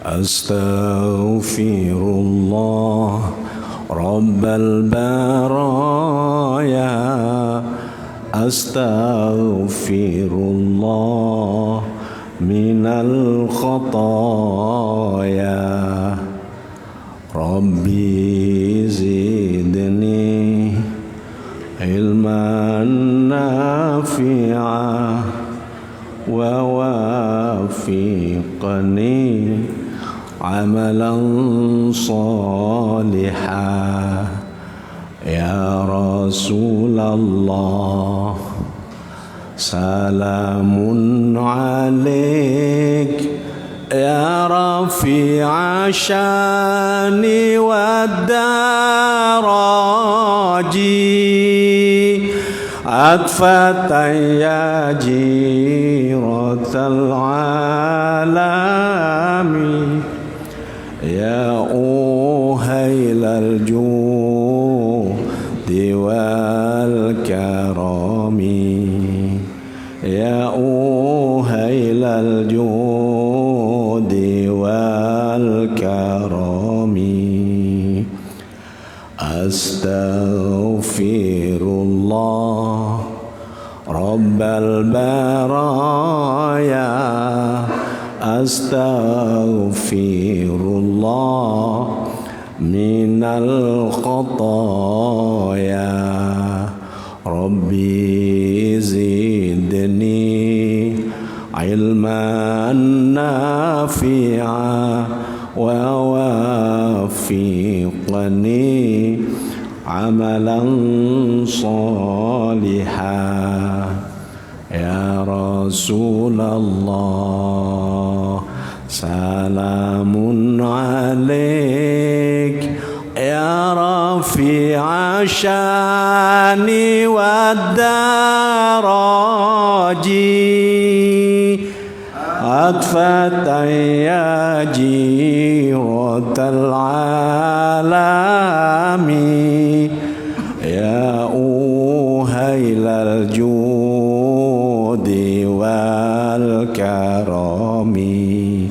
Astaghfirullah Rabbal baraya. Astaghfirullah minal khataya. Rabbi zidni ilman nafi'a wa wafiqni amalan salihah. Ya Rasulullah salamun alaik ya rafi'a syani wad daraji. Atfatan ya jiratal alami. Ya uhailal judi wal karami. Ya uhailal judi wal karami. Astaghfirullah Rabbal baraya. Astaghfirullah minal khataya. Rabbi zidni ilman nafi'a wa wafiqni amalan salihah. Ya Rasulullah salamun alaik ya rafi'a syani wad daraji. Atfatan ya jiratal alami. Ya uhailal judi wal karami.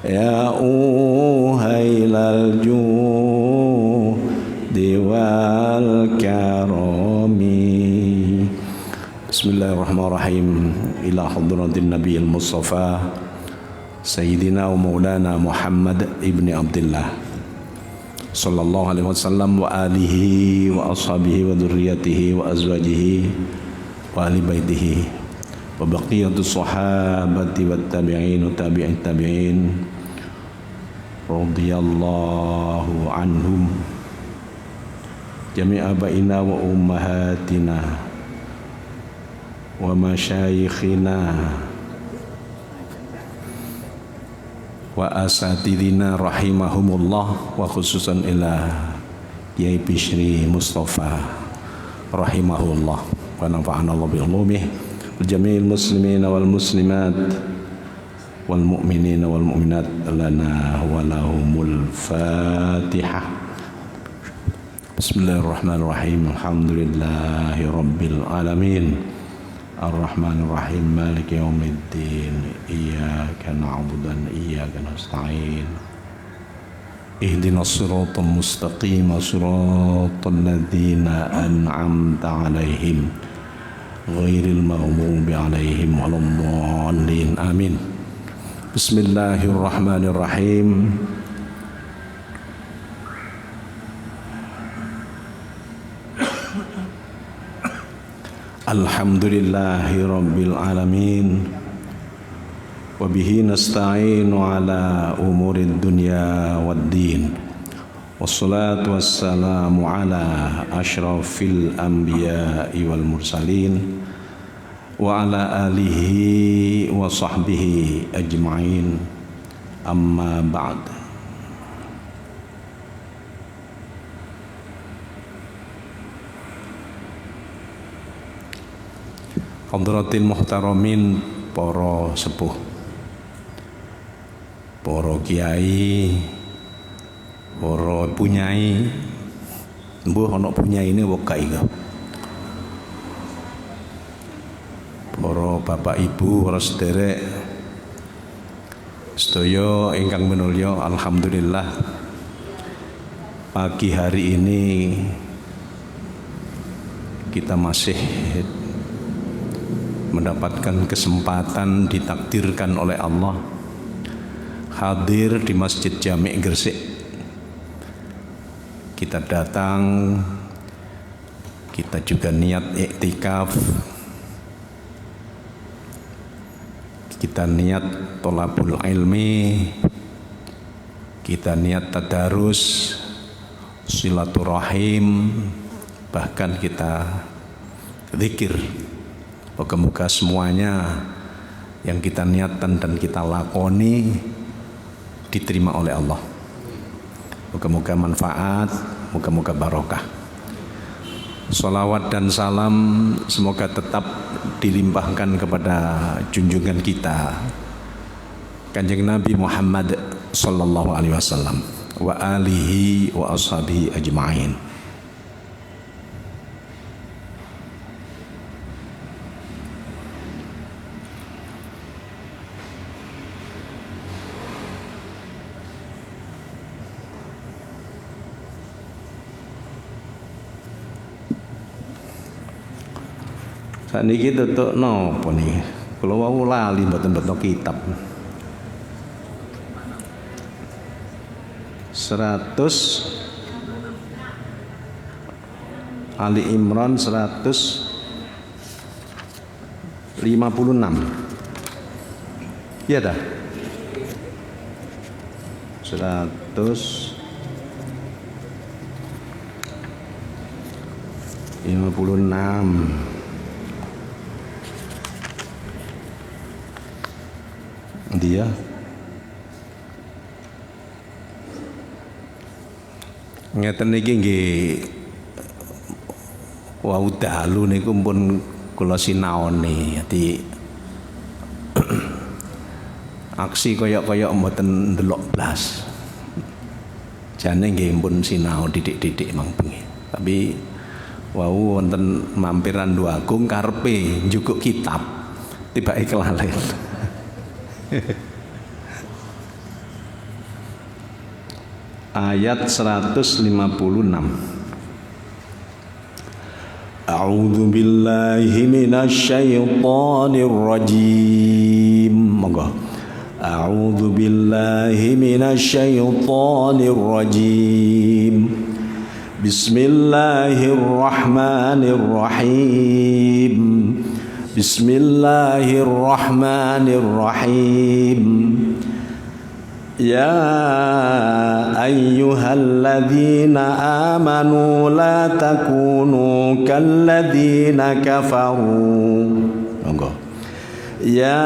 Ya uhailal judi wal karami. Bismillahirrahmanirrahim. Ila hadratin Nabi al-Mustafa Sayyidina wa Maulana Muhammad ibni Abdullah sallallahu alaihi wasallam wa alihi wa ashabihi wa dhurriyyatihi wa azwajihi wa ahli baitihi wa baqiyatus sahabati wat tabi'in wa tabi'in tabi'in radhiyallahu anhum jami'a abaina wa ummahatina wa masyayikhina wa asatidina rahimahumullah wa khususan ila Kiai Bishri Mustafa rahimahullah wa nafa'ana Allah bi ulumih wal jami'il muslimina wal muslimat wal mu'minina wal mu'minat lana wa lahumul fatihah. Bismillahirrahmanirrahim. Alhamdulillahi rabbil alamin. Ar-Rahmanir-Rahim Maliki yaumiddin. Iyyaka na'budu wa iyyaka nasta'in. Ihdinas siratal mustaqim siratal ladzina an'amta 'alaihim ghairil maghdubi 'alaihim waladdallin. Amin. Bismillahirrahmanirrahim. Alhamdulillahi rabbil alamin. Wa bihi nasta'inu ala umurid dunya waddin. Wassalatu wassalamu ala asyrafil anbiya'i wal mursalin wa ala alihi wa sahbihi ajma'in. Amma ba'd. Hadratil muhtaramin, para sepuh, para kiai, para punyai, mbuh ana punyaine wakai ka. Para bapak ibu, para sederek, Sedaya ingkang minulya, alhamdulillah pagi hari ini kita masih mendapatkan kesempatan ditakdirkan oleh Allah hadir di Masjid Jami' Gresik. Kita datang, kita juga niat iktikaf, kita niat tholabul ilmi, kita niat tadarus, silaturahim, bahkan kita zikir. Moga-moga semuanya yang kita niatkan dan kita lakoni diterima oleh Allah. Moga-moga manfaat, moga-moga barokah. Salawat dan salam semoga tetap dilimpahkan kepada junjungan kita Kanjeng Nabi Muhammad sallallahu alaihi wasallam wa alihi wa ashabihi ajma'in. Niki tutuk napa niki? Kula wau lali mboten-mboten kitab. 100 Ali Imran 156. Iya dah. 156. Dia ngeten niki nggih wau dalu niku pun kula sinaoni ati aksi kaya-kaya mboten ndelok blas. Jane nggih pun sinau didik-didik mang bengi. Tapi wau wonten mampir Randu Agung karepe njukuk kitab tibake kelalen. Ayat 156. A'udzu billahi minasyaitonir rajim. Monggo. A'udzu billahi minasyaitonir rajim. Bismillahirrahmanirrahim. Bismillahirrahmanirrahim. Ya ayyuhalladzina amanu la takunu kalladzina kafaru. Monggo. Ya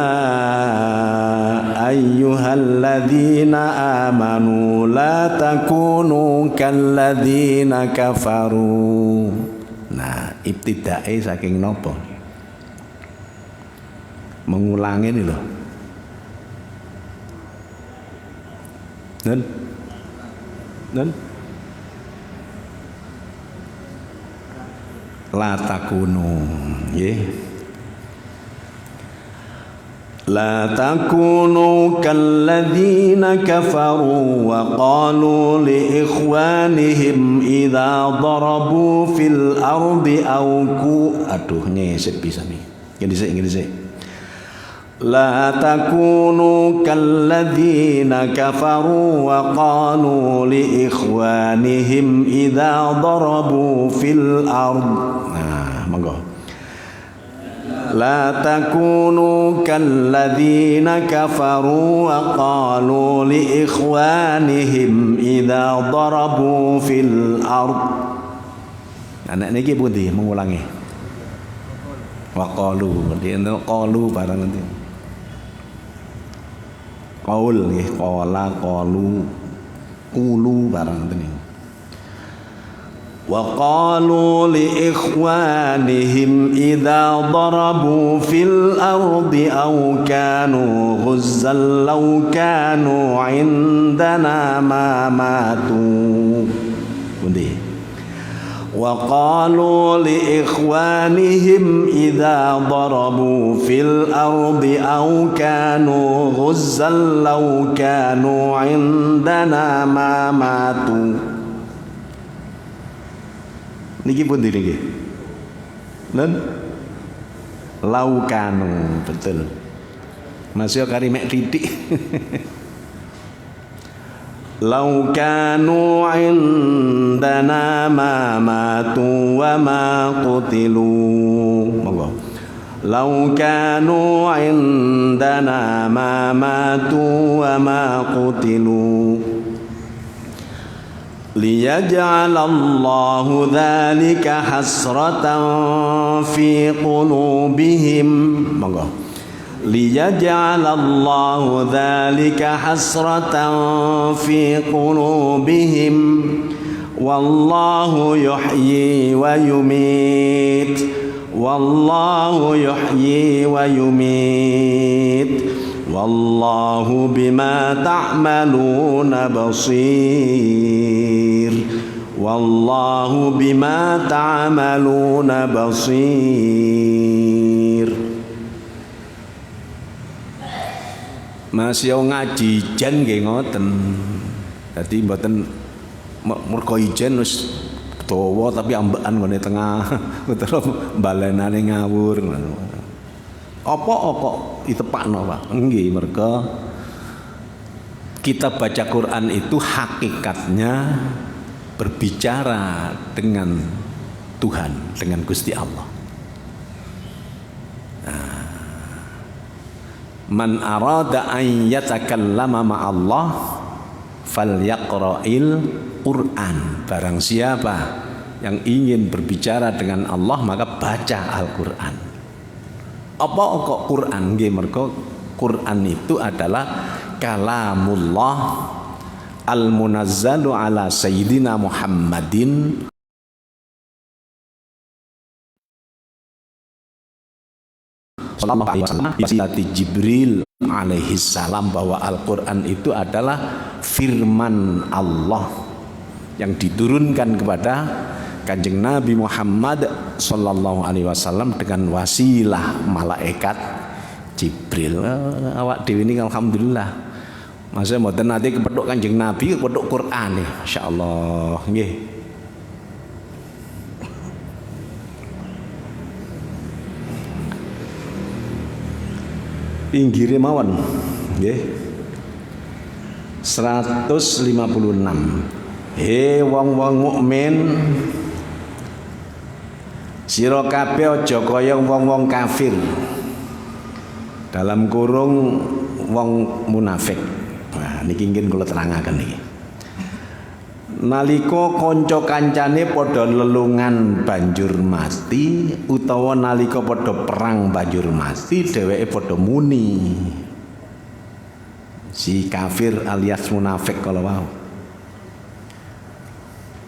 ayyuhalladzina amanu la takunu kalladzina kafaru. Nah, ibtidae saking napa? Mengulangi ini loh. Dan la takunu, nggih. La takunu kalladzina kafaru wa qalu li ikhwanihim idza darabu fil ardi aw aduh nyesek bisa nih. Ngene sik. La takunu kalladzina kafaru wa qalu li ikhwanihim idza darabu fil ard. Nah, monggo. La takunu kalladzina kafaru wa qalu li ikhwanihim idza darabu fil ard. Anak niki pundi mengulangi? Wa qalu, dia qalu barang nanti. Qaul nggih, qala qalu qulu barang teni. Wa qalu li ikhwanihim idza darabu fil ardi aw kanu ghuzzan law kanu indana ma matu. Pundi? وقالوا لإخوانهم إذا ضربوا في الأرض أو كانوا غزا لو كانوا عندنا ما ماتوا. Niki pun niki. Nen laukanu betul. Masih kari mek titik. Lau kanu indana ma matu wa ma qutilu. Monggo. Lau kanu indana ma matu wa ma qutilu. Liyaj'alallahu dzalika hasratan fi qulubihim. Monggo. Liyaj'alallahu dzalika hasratan fi qulubihim wallahu yuhyi wa yumit wallahu yuhyi wa yumit wallahu bima ta'maluna basir wallahu bima ta'maluna basir. Mas yo ngaji jan nggih ngoten. Dadi mboten mergo ijen wis dawa tapi ambekan ngene tengah terus balenane ngawur. Apa kok ditepakno, Pak? Nggih, mergo kita baca Quran itu hakikatnya berbicara dengan Tuhan, dengan Gusti Allah. Man arada an yatakallama ma'allah falyaqra'il Qur'an. Barang siapa yang ingin berbicara dengan Allah maka baca Al-Qur'an. Apa kok Qur'an? Nggih, mergo Qur'an itu adalah kalamullah al-munazzalu ala sayyidina Muhammadin sallallahu alaihi wasallam Jibril alaihi salam, bahwa Al-Qur'an itu adalah firman Allah yang diturunkan kepada Kanjeng Nabi Muhammad sallallahu alaihi wasallam dengan wasilah malaikat Jibril. Awak dhewe niki alhamdulillah. Masa mboten nate kepethuk Kanjeng Nabi, kepethuk Qur'an nih. Masyaallah nggih. Inggire mawon nggih 156. He wong-wong mukmin, sira kabeh aja kaya wong-wong kafir. Dalam kurung wong munafik. Nah niki ingin kula terangaken niki. Nalika kanca kancane padha lelungan banjur mati utawa nalika padha perang banjur mati, dheweke padha muni. Si kafir alias munafik kala wau.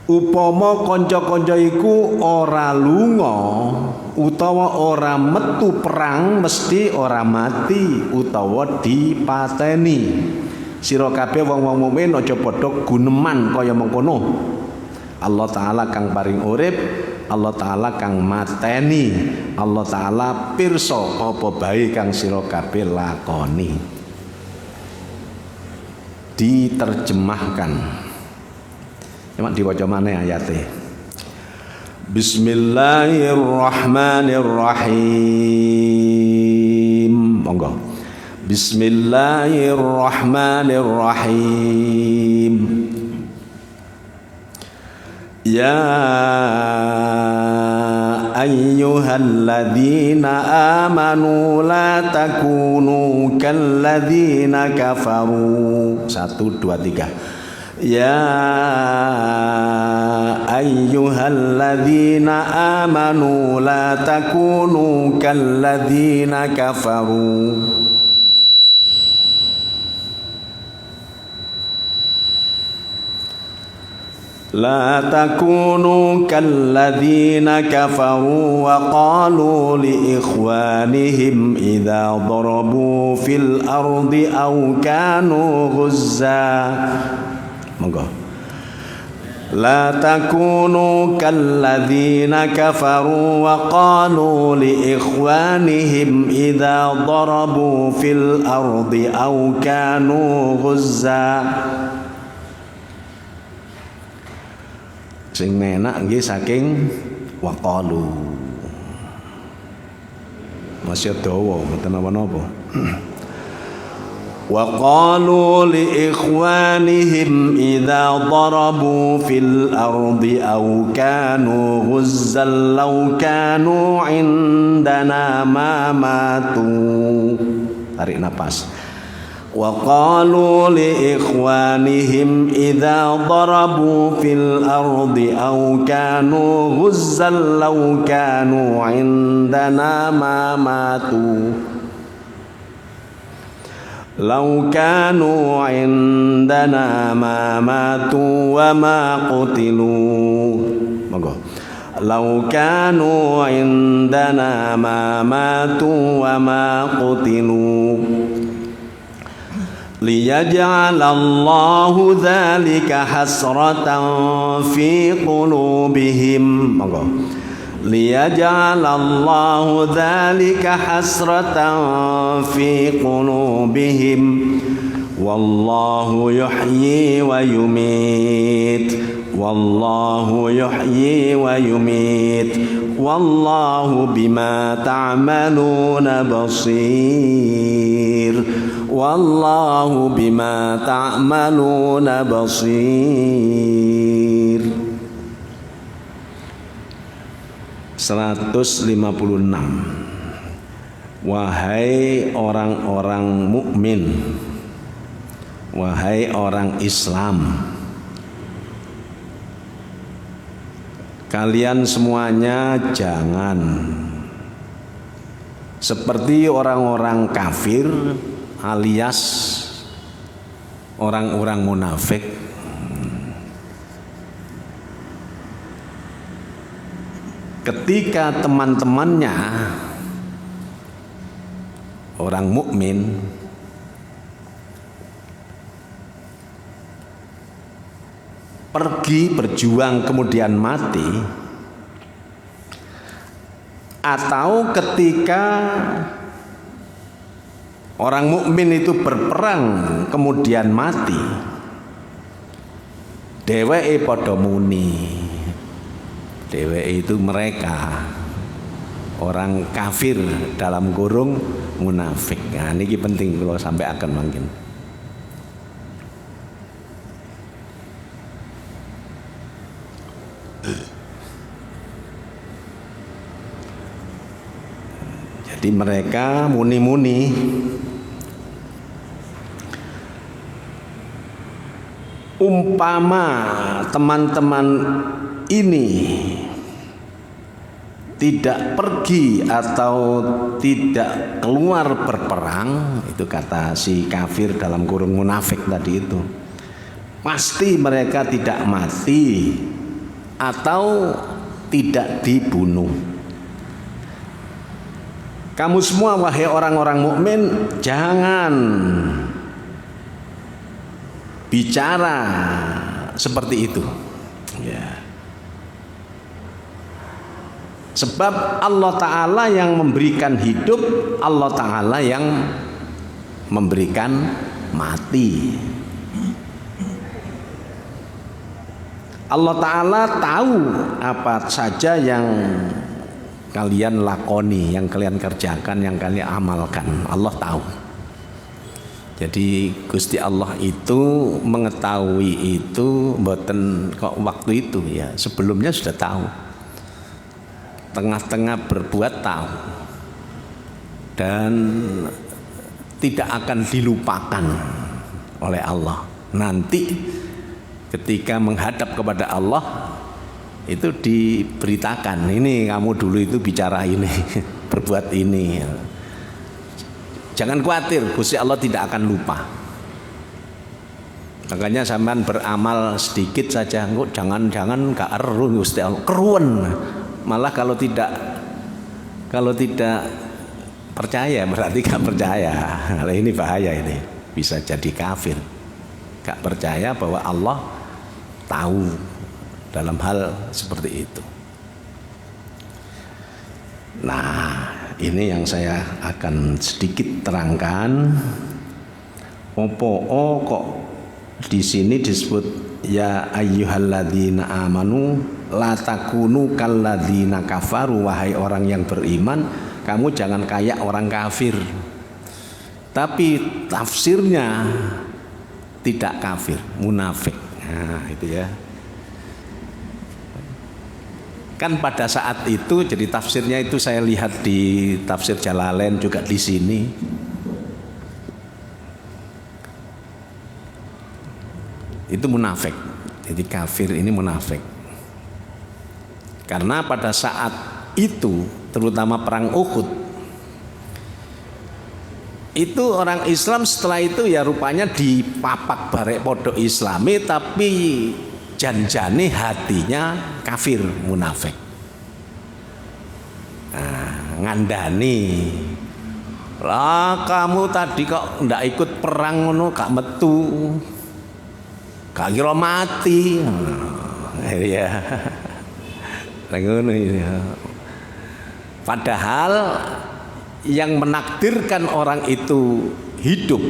Upama kanca-kanca iku ora lunga utawa ora metu perang, mesti ora mati utawa dipateni. Sira kabeh wong-wong mukmin aja padha guneman kaya mengkono. Allah taala kang paring urip, Allah taala kang mateni, Allah taala pirsa apa bae kang sira kabeh lakoni. Diterjemahkan. Cuma diwaca maneh ayate. Bismillahirrahmanirrahim. Monggo. Bismillahirrahmanirrahim. Ya ayyuhalladzina amanu la takunu kalladzina kafaru. 1 2 3. Ya ayyuhalladzina amanu la takunu kalladzina kafaru. La takunu kalladzina kafaru wa qalu li ikhwanihim idza darabu fil ardi aw kanu ghuzza. Monggo. لا تكونوا كالذين كفروا وقالوا لإخوانهم إذا ضربوا في الأرض أو كانوا غزا. Sing enak nggih saking waqalu. Masih dawa mboten napa-napa. وقالوا لإخوانهم إذا ضربوا في الأرض أو كانوا غزا لو كانوا عندنا ما ماتوا. Tarik nafas. وقالوا لإخوانهم إذا ضربوا في الأرض أو كانوا غزا لو كانوا عندنا ما ماتوا. لو كانوا عندنا ما ماتوا وما قتلوا. لو كانوا عندنا ما ماتوا وما قتلوا ليجعل الله ذلك حسرة في قلوبهم. ليجعل الله ذلك حسرة في قلوبهم والله يحيي ويميت والله يحيي ويميت والله بما تعملون بصير والله بما تعملون بصير. 156. Wahai orang-orang mukmin, wahai orang Islam, kalian semuanya jangan seperti orang-orang kafir alias orang-orang munafik. Ketika teman-temannya orang mukmin pergi berjuang kemudian mati, atau ketika orang mukmin itu berperang kemudian mati, dheweke padha muni. Dheweke itu mereka orang kafir dalam kurung munafik. Nah, ini penting kalau sampai akan mungkin. Jadi mereka muni-muni umpama teman-teman ini tidak pergi atau tidak keluar berperang, itu kata si kafir dalam kurung munafik tadi itu, pasti mereka tidak mati atau tidak dibunuh. Kamu semua wahai orang-orang mukmin jangan bicara seperti itu. Ya. Sebab Allah Ta'ala yang memberikan hidup, Allah Ta'ala yang memberikan mati. Allah Ta'ala tahu apa saja yang kalian lakoni, yang kalian kerjakan, yang kalian amalkan. Allah tahu. Jadi Gusti Allah itu mengetahui itu mboten kok waktu itu ya, sebelumnya sudah tahu. Tengah-tengah berbuat tahu. Dan tidak akan dilupakan oleh Allah. Nanti ketika menghadap kepada Allah itu diberitakan, ini kamu dulu itu bicara ini, berbuat ini. Jangan khawatir, Gusti Allah tidak akan lupa. Makanya sampean beramal sedikit saja, kok jangan gak eru Gusti Allah, keruwen. Malah kalau tidak percaya berarti gak percaya. Nah, ini bahaya, ini bisa jadi kafir. Gak percaya bahwa Allah tahu dalam hal seperti itu. Nah, ini yang saya akan sedikit terangkan. Opo kok di sini disebut ya ayyuhalladzina amanu la takunu kalladzina kafaru, wahai orang yang beriman, kamu jangan kayak orang kafir. Tapi tafsirnya tidak kafir, munafik. Nah, itu ya. Kan pada saat itu, jadi tafsirnya itu saya lihat di tafsir Jalalain juga di sini. Itu munafik. Jadi kafir ini munafik. Karena pada saat itu, terutama perang Uhud, itu orang Islam setelah itu ya rupanya dipapak barek podok Islami, tapi janjane hatinya kafir, munafik. Nah, ngandani, lah kamu tadi kok ndak ikut perang ngono, gak metu, gak kira mati. Ya, ngono ya. Padahal yang menakdirkan orang itu hidup,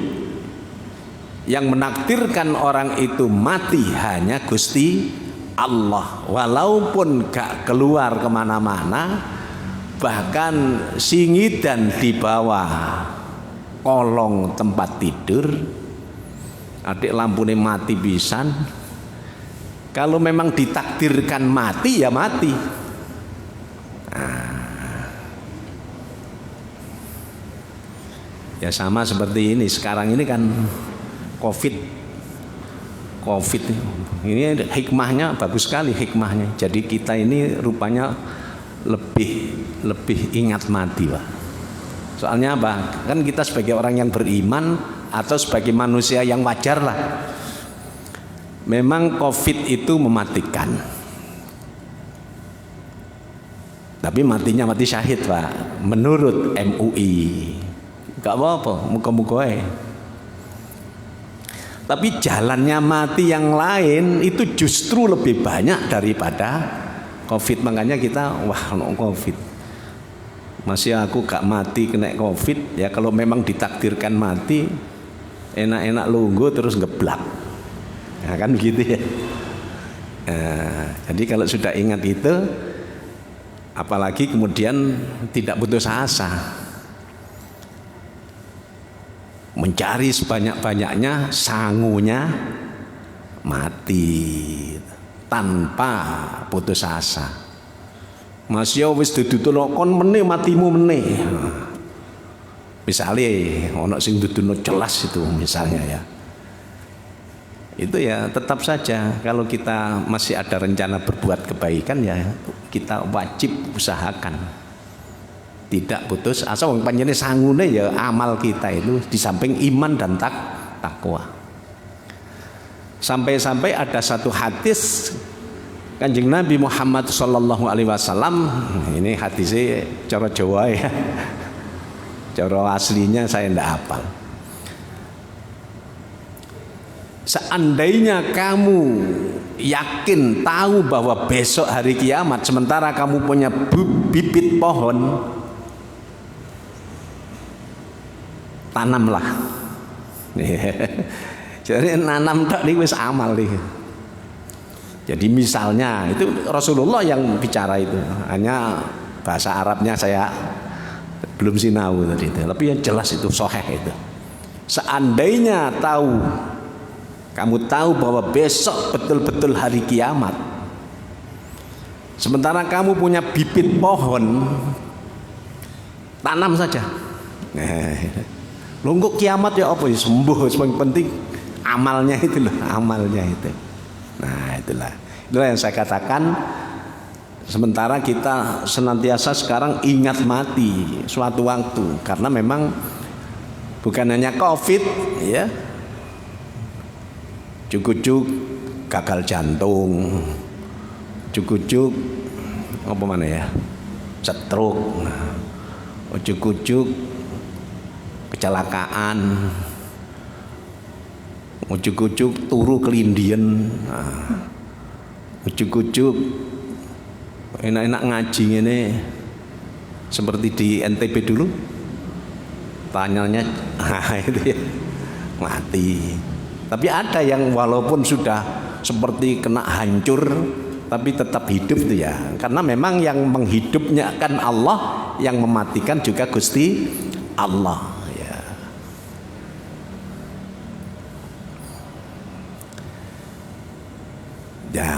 yang menakdirkan orang itu mati hanya Gusti Allah. Walaupun gak keluar kemana-mana, bahkan singidan di bawah kolong tempat tidur, adik lampunya mati pisan. Kalau memang ditakdirkan mati ya mati. Ya sama seperti ini sekarang ini kan COVID ini hikmahnya bagus sekali hikmahnya. Jadi kita ini rupanya lebih ingat mati, Pak. Soalnya apa? Kan kita sebagai orang yang beriman atau sebagai manusia yang wajar lah, memang COVID itu mematikan. Tapi matinya mati syahid, Pak. Menurut MUI. Gak apa-apa, muka-muka ya. Tapi jalannya mati yang lain itu justru lebih banyak daripada COVID. Makanya kita wah no COVID. Masih aku gak mati kena COVID ya, kalau memang ditakdirkan mati enak-enak lungguh terus ngeblak. Nah, kan begitu ya. Jadi kalau sudah ingat itu, apalagi kemudian tidak putus asa, mencari sebanyak-banyaknya sangunya mati tanpa putus asa. Mas yo wis dudu kon meneh matimu meneh. Misalnya ono sing duduno jelas itu misalnya ya. Itu ya tetap saja kalau kita masih ada rencana berbuat kebaikan ya kita wajib usahakan. Tidak putus asa, wong panjenengan sangune ya amal kita itu di samping iman dan takwa. Sampai-sampai ada satu hadis Kanjeng Nabi Muhammad sallallahu alaihi wasallam, ini hadisnya cara Jawa ya. Cara aslinya saya tidak hafal. Seandainya kamu yakin tahu bahwa besok hari kiamat sementara kamu punya bibit pohon, tanamlah. Jadi nanam tak wis amal nih. Jadi misalnya itu Rasulullah yang bicara itu, hanya bahasa Arabnya saya belum sinau tadi itu, tapi yang jelas itu sahih itu. Seandainya kamu tahu bahwa besok betul-betul hari kiamat, sementara kamu punya bibit pohon, tanam saja. Lungguh kiamat ya apa ya sembuh, yang penting amalnya itu loh, amalnya itu. Nah itulah yang saya katakan. Sementara kita senantiasa sekarang ingat mati suatu waktu, karena memang bukan hanya COVID ya, cukup gagal jantung, cukup apa mana ya, stroke, cukup kecelakaan, ujuk-ujuk turu kelindien, ujuk-ujuk enak-enak ngaji ini seperti di NTB dulu, tanyanya itu ya mati. Tapi ada yang walaupun sudah seperti kena hancur tapi tetap hidup itu ya, karena memang yang menghidupnya kan Allah, yang mematikan juga Gusti Allah ya. Ya,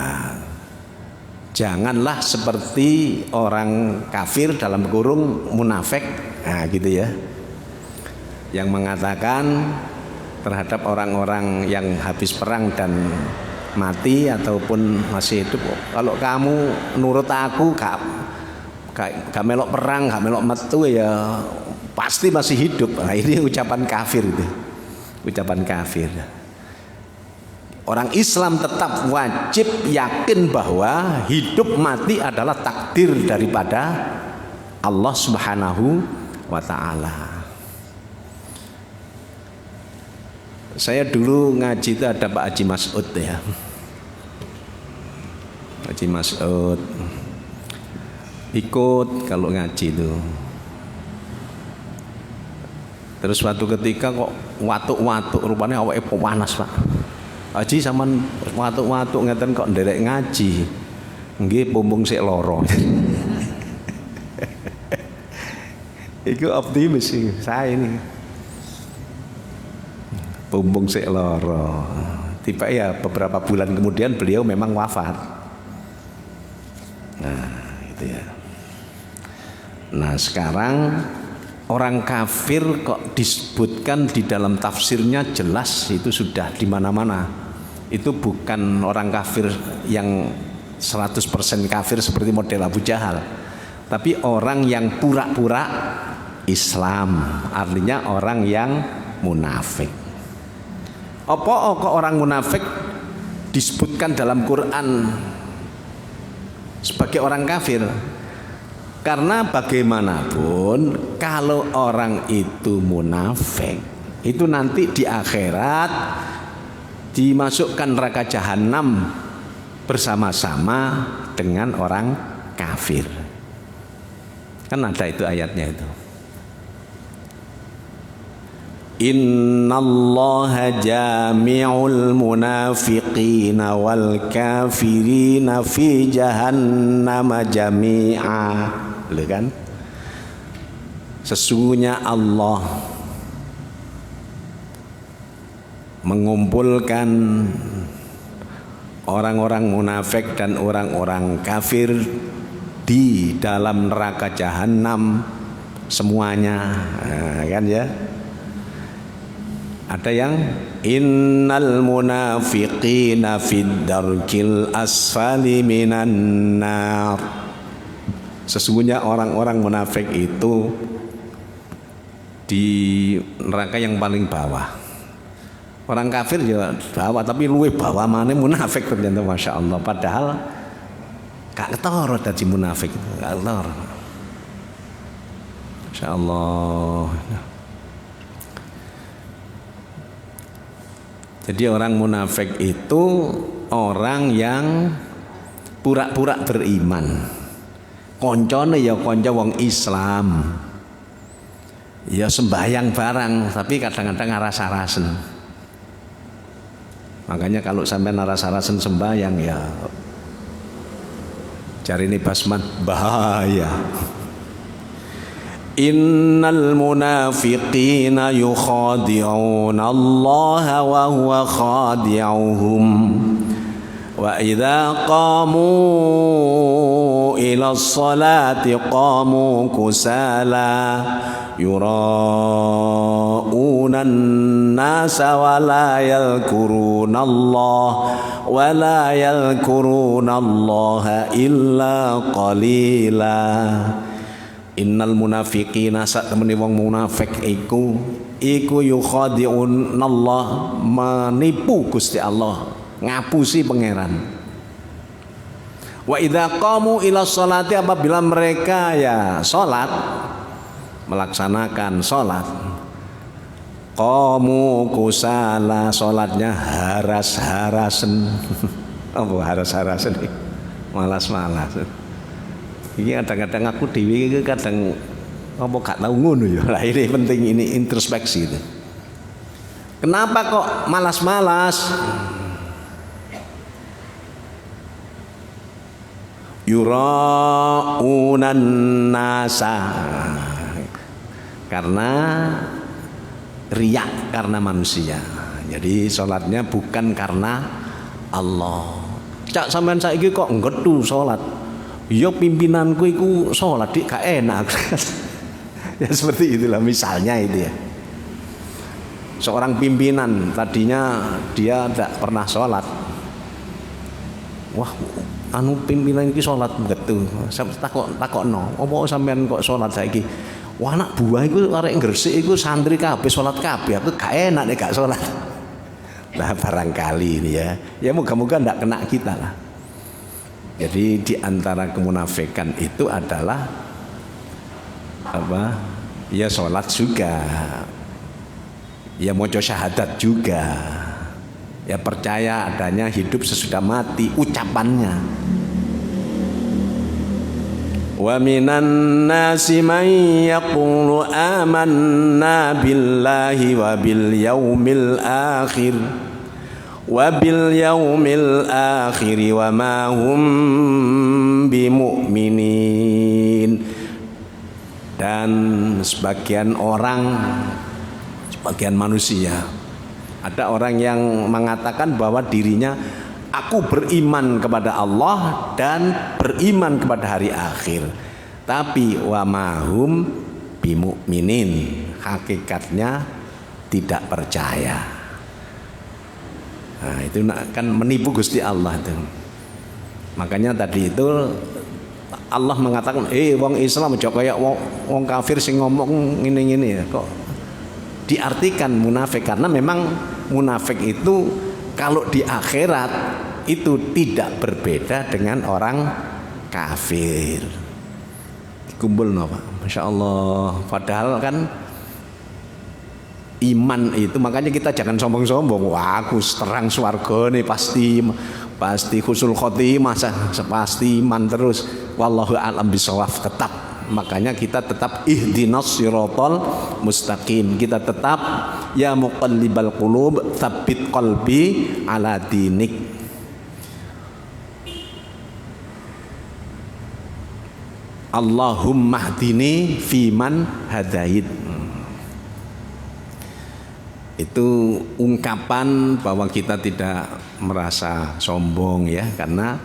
janganlah seperti orang kafir dalam kurung munafik, nah gitu ya, yang mengatakan terhadap orang-orang yang habis perang dan mati ataupun masih hidup, kalau kamu nurut aku gak melok perang, gak melok metu ya pasti masih hidup. Nah, ini ucapan kafir itu, ucapan kafir. Orang Islam tetap wajib yakin bahwa hidup mati adalah takdir daripada Allah Subhanahu wa ta'ala. Saya dulu ngaji itu ada Pak Haji Mas'ud ya, Haji Mas'ud ikut kalau ngaji itu. Terus suatu ketika kok watuk-watuk, rupanya awake panas Pak. Haji sampean watuk-watuk ngeten kok nderek ngaji. Nggih pumbung sik lara. Iku optimis sih saya ini. Pumbung sik lara. Tiba ya beberapa bulan kemudian beliau memang wafat. Nah, itu ya. Nah, sekarang orang kafir kok disebutkan di dalam tafsirnya jelas itu sudah di mana-mana. Itu bukan orang kafir yang 100% kafir seperti model Abu Jahal, tapi orang yang pura-pura Islam, artinya orang yang munafik. Apa kok orang munafik disebutkan dalam Quran sebagai orang kafir? Karena bagaimanapun kalau orang itu munafik, itu nanti di akhirat dimasukkan neraka jahanam bersama-sama dengan orang kafir. Kan ada itu ayatnya itu. Innallaha jami'ul munafiqina wal kafirina fi jahannam jami'a. Lihat kan? Sesungguhnya Allah mengumpulkan orang-orang munafik dan orang-orang kafir di dalam neraka jahanam semuanya, nah, kan ya? Ada yang innal munafiqina fid darkil asfali minan nar. Sesungguhnya orang-orang munafik itu di neraka yang paling bawah. Orang kafir juga bawah, tapi luwe bawah mana munafik ternyata, masya Allah. Padahal gak ketara dadi munafik, gak ketara. Masya Allah. Jadi orang munafik itu orang yang pura-pura beriman. Koncone ya konco wong Islam. Ya sembahyang barang, tapi kadang-kadang aras-arasen. Makanya kalau sampai aras-arasen sembahyang ya cari ini basmat bahaya. Innal munafiqina yukhadi'una Allah wa huwa khadi'uhum wa idza qamu ila sholati qamu kusala yura'una an-nasa wa la yadhkuruna Allah illa qalila. Innal munafiqina sak temene wong munafik iku yukhadi'un Allah, menipu Gusti Allah, ngapusi pangeran. Wa idza qamu ila sholati, apabila mereka ya salat, melaksanakan salat, qamu kusala, salatnya haras-harasen. Apa haras-haras ini? Malas-malas. Iki kadang-kadang aku dhewe iki kadang apa gak tahu ngono ya. Lah ini penting, ini introspeksi itu. Kenapa kok malas-malas? Yura'unan nasa, karena riak, karena manusia. Jadi sholatnya bukan karena Allah. Cak sampean saiki kok nggetu sholat? Ya pimpinanku iku sholat dik gak enak. Ya seperti itulah misalnya itu ya. Seorang pimpinan tadinya dia tidak pernah sholat. Wah, anu pimpinan iki sholat betul. Takokno, apa sampean kok sholat saiki? Wah, anak buah iku arek Gresik iku santri kabeh sholat kabeh. Aku gak enak nek gak sholat. Nah, barangkali ini ya. Ya moga-moga ndak kena kita lah. Jadi di antara kemunafikan itu adalah apa? Ya sholat juga. Ya maca syahadat juga. Ya percaya adanya hidup sesudah mati, ucapannya. Wa minan nasi man yaqulu amanna billahi wa bil yaumil akhir wa ma hum bimu'minin. Dan sebagian manusia, ada orang yang mengatakan bahwa dirinya, aku beriman kepada Allah dan beriman kepada hari akhir, tapi wa mahum bimu'minin, hakikatnya tidak percaya. Nah, itu kan menipu Gusti Allah itu. Makanya tadi itu Allah mengatakan, wong Islam aja kaya wong kafir sing ngomong ngene-ngene ya. Kok diartikan munafik, karena memang munafik itu kalau di akhirat itu tidak berbeda dengan orang kafir. Kumpul no Pak, Masya Allah. Padahal kan iman itu, makanya kita jangan sombong-sombong. Wah, aku terang swarga nih pasti husnul khotimah, pasti iman terus. Wallahu a'lam bishawab, tetap. Makanya kita tetap ihdinas siratal mustaqim. Kita tetap ya muqallibal qulub tsabbit qalbi ala dinik. Allahumma hdini fiman hadait. Itu ungkapan bahwa kita tidak merasa sombong ya, karena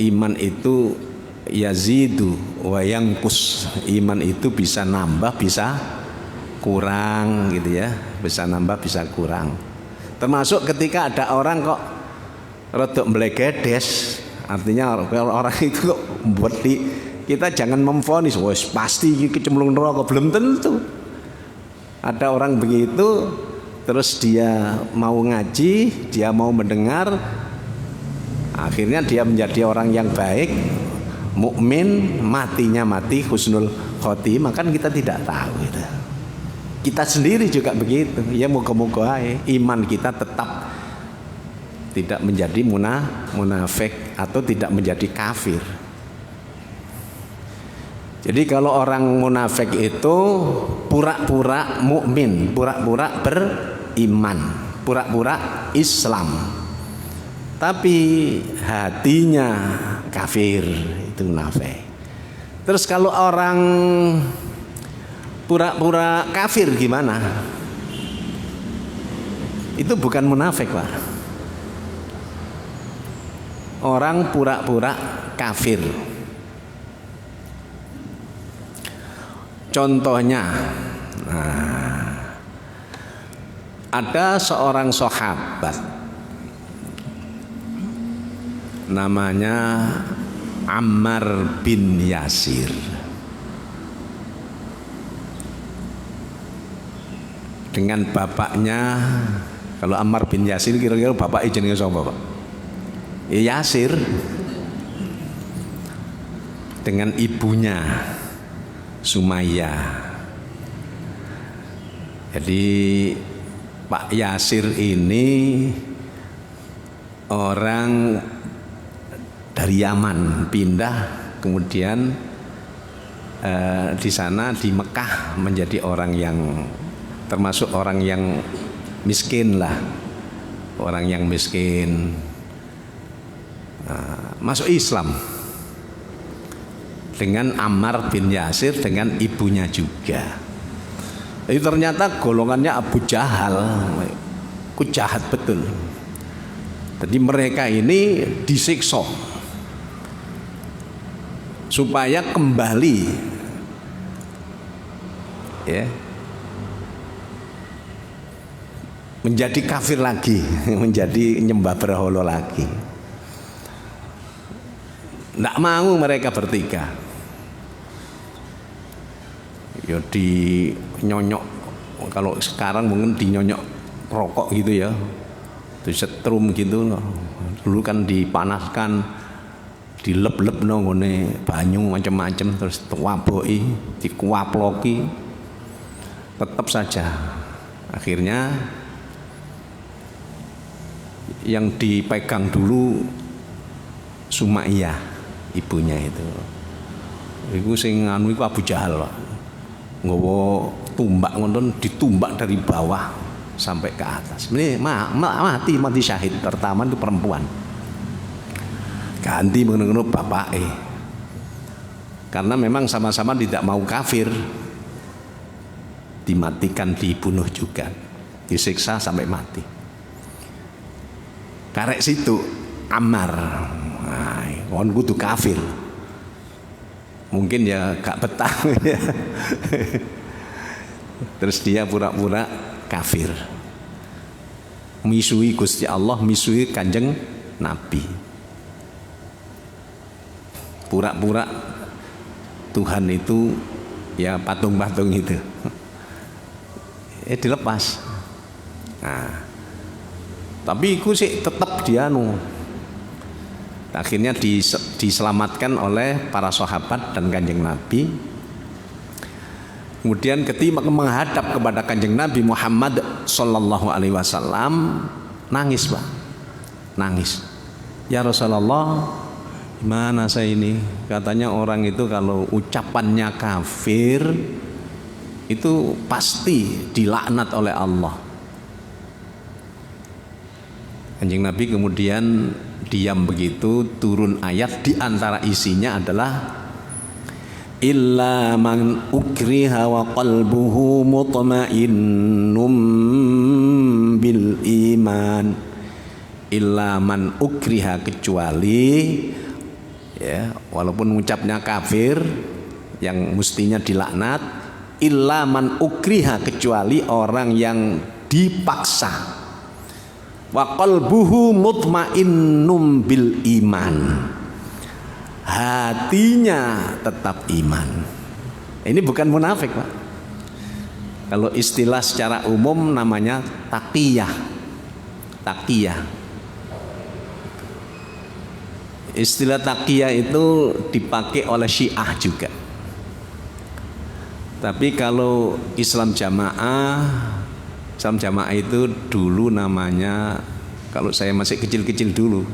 iman itu yazidu wa yanqus. Iman itu bisa nambah, bisa kurang gitu ya, bisa nambah, bisa kurang. Termasuk ketika ada orang kok rodok mblegedes, artinya orang itu kok buat kita jangan memvonis, wes pasti kecemplung neraka, belum tentu. Ada orang begitu, terus dia mau ngaji, dia mau mendengar, akhirnya dia menjadi orang yang baik, mukmin, matinya mati husnul khotimah, kan kita tidak tahu gitu. Kita sendiri juga begitu. Ya moga-moga iman kita tetap tidak menjadi munafik atau tidak menjadi kafir. Jadi kalau orang munafik itu pura-pura mukmin, pura-pura beriman, pura-pura Islam, tapi hatinya kafir, itu munafik. Terus kalau orang pura-pura kafir gimana? Itu bukan munafik, Pak. Orang pura-pura kafir. Contohnya, ada seorang sahabat namanya Ammar bin Yasir. Dengan bapaknya, kalau Ammar bin Yasir kira-kira bapaknya jenenge sapa, Pak? Yasir. Dengan ibunya Sumayyah. Jadi Pak Yasir ini orang dari Yaman pindah, kemudian di sana di Mekah menjadi orang yang termasuk orang yang miskin lah, orang yang miskin, masuk Islam dengan Ammar bin Yasir dengan ibunya juga. Itu ternyata golongannya Abu Jahal, ku jahat betul. Jadi mereka ini disiksa supaya kembali, ya, menjadi kafir lagi, menjadi nyembah berhala lagi. Tidak mau mereka bertiga. Ya dinyonyok, kalau sekarang mungkin dinyonyok rokok gitu ya, disetrum gitu. Dulu kan dipanaskan, dilep-lep nongone banyu macam-macam, terus tuwaboki, dikuaploki, tetap saja akhirnya yang dipegang dulu Sumaiyah, ibunya itu sing anu iku Abu Jahal, Pak. Nggawa tumbak ngoten, ditumbak dari bawah sampai ke atas. Ini mati syahid. Pertama itu perempuan. Ganti mengenai bapak karena memang sama-sama tidak mau kafir, dimatikan, dibunuh juga, disiksa sampai mati. Karek situ Ammar, kon kudu kafir, mungkin ya gak betah. Terus dia pura-pura kafir, misui Gusti Allah, misui Kanjeng Nabi, pura-pura Tuhan itu ya patung-patung itu. Dilepas. Nah, tapi itu sih tetap dia akhirnya diselamatkan oleh para sahabat dan Kanjeng Nabi. Kemudian ketika menghadap kepada Kanjeng Nabi Muhammad sallallahu alaihi wasallam, nangis, Pak. Nangis. Ya Rasulullah, gimana saya ini? Katanya orang itu kalau ucapannya kafir itu pasti dilaknat oleh Allah. Kanjeng Nabi kemudian diam begitu, turun ayat, di antara isinya adalah illa man ukriha wa qalbuhu mutmainnum bil iman. Illa man ukriha, kecuali ya, walaupun ucapnya kafir yang mestinya dilaknat, illa man ukriha, kecuali orang yang dipaksa, wa qalbuhu mutmainnum bil iman, hatinya tetap iman. Ini bukan munafik, Pak. Kalau istilah secara umum namanya taqiyah. Taqiyah. Istilah taqiyah itu dipakai oleh Syiah juga. Tapi kalau Islam Jamaah itu dulu namanya, kalau saya masih kecil-kecil dulu,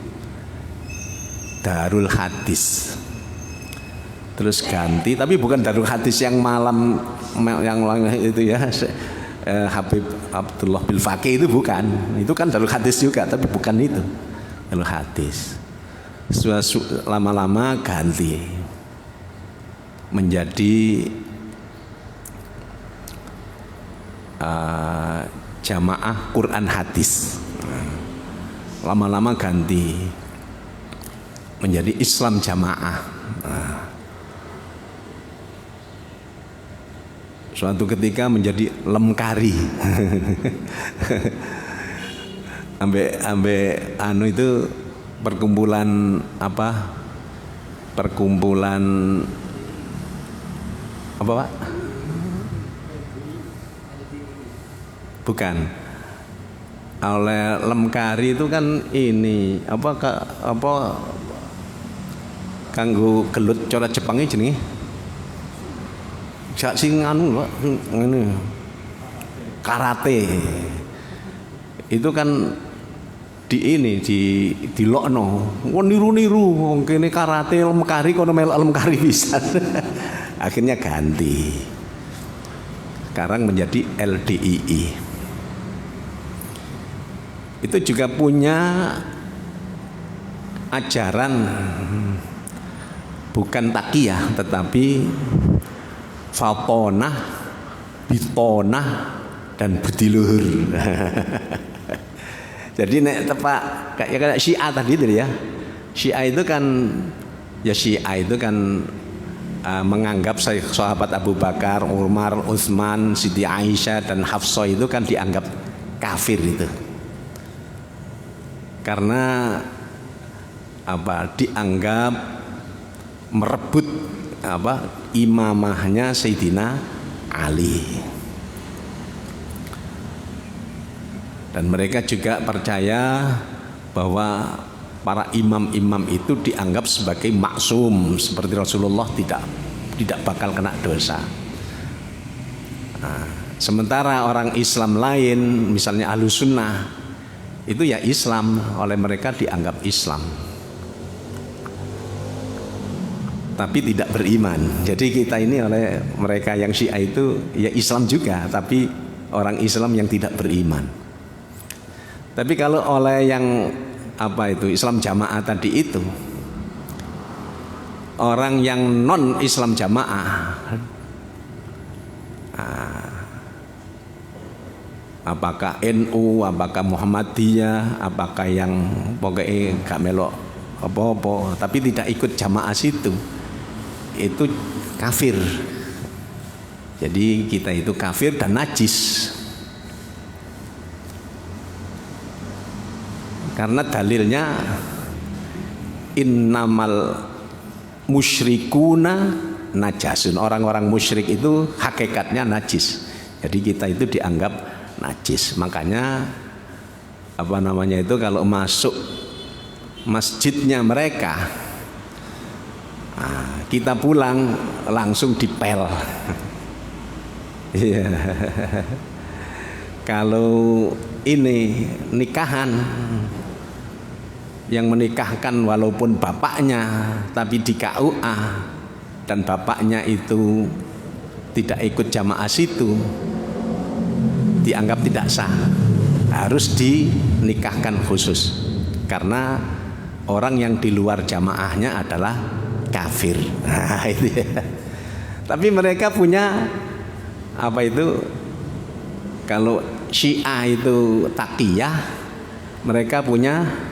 Darul Hadis. Terus ganti, tapi bukan Darul Hadis yang malam yang itu ya, Habib Abdullah Bil Faqih itu bukan. Itu kan Darul Hadis juga, tapi bukan itu. Darul Hadis. Lama-lama ganti menjadi Jamaah Quran Hadis. Lama-lama ganti menjadi Islam Jamaah. Suatu ketika menjadi Lemkari. Ambe anu itu perkumpulan apa? Perkumpulan apa, Pak? Bukan. Oleh Lemkari itu kan ini apa kanggo gelut coret Jepangnya jenenge. Sak sing anu, Pak, ngene. Karate. Itu kan di lokno, niru-niru wong kene karate lem kari kono melok lem kari pisan. Akhirnya ganti. Sekarang menjadi LDII. Itu juga punya ajaran bukan takiyah tetapi fatonah, bitonah dan budi luhur. Jadi nek tepak kayak Syiah tadi itu ya. Syiah itu kan menganggap sahabat Abu Bakar, Umar, Utsman, Siti Aisyah dan Hafsah itu kan dianggap kafir itu. Karena dianggap merebut imamahnya Sayyidina Ali. Dan mereka juga percaya bahwa para imam-imam itu dianggap sebagai maksum, seperti Rasulullah tidak bakal kena dosa. Nah, sementara orang Islam lain, misalnya Ahlussunnah, itu ya Islam, oleh mereka dianggap Islam, tapi tidak beriman. Jadi kita ini oleh mereka yang Syiah itu ya Islam juga, tapi orang Islam yang tidak beriman. Tapi kalau oleh yang Islam jamaah tadi itu, orang yang non Islam jamaah, apakah NU, apakah Muhammadiyah, apakah yang pokoknya gak melok apa-apa, tapi tidak ikut jamaah situ, itu kafir. Jadi kita itu kafir dan najis. Karena dalilnya innamal musyrikuna najasun, orang-orang musyrik itu hakikatnya najis. Jadi kita itu dianggap najis. Makanya itu kalau masuk masjidnya mereka, kita pulang langsung dipel. Kalau ini nikahan, yang menikahkan walaupun bapaknya tapi di KUA dan bapaknya itu tidak ikut jamaah situ, dianggap tidak sah, harus dinikahkan khusus karena orang yang di luar jamaahnya adalah kafir. Nah, itu ya. Tapi mereka punya kalau Syiah itu takiyah, mereka punya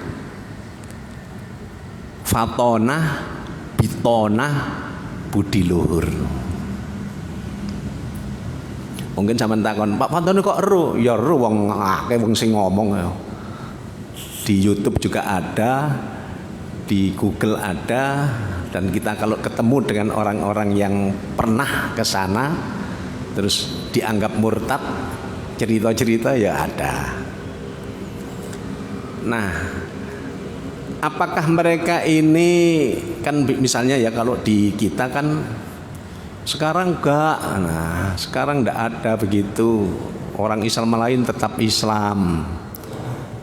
fatonah, bitonah, budi luhur. Mungkin sampean takon, Pak Fantone kok ero? Ya ero wong akeh wong sing ngomong ya. Di YouTube juga ada, di Google ada, dan kita kalau ketemu dengan orang-orang yang pernah ke sana terus dianggap murtad, cerita-cerita ya ada. Nah, apakah mereka ini kan misalnya ya kalau di kita kan sekarang enggak, nah sekarang enggak ada begitu. Orang Islam lain tetap Islam,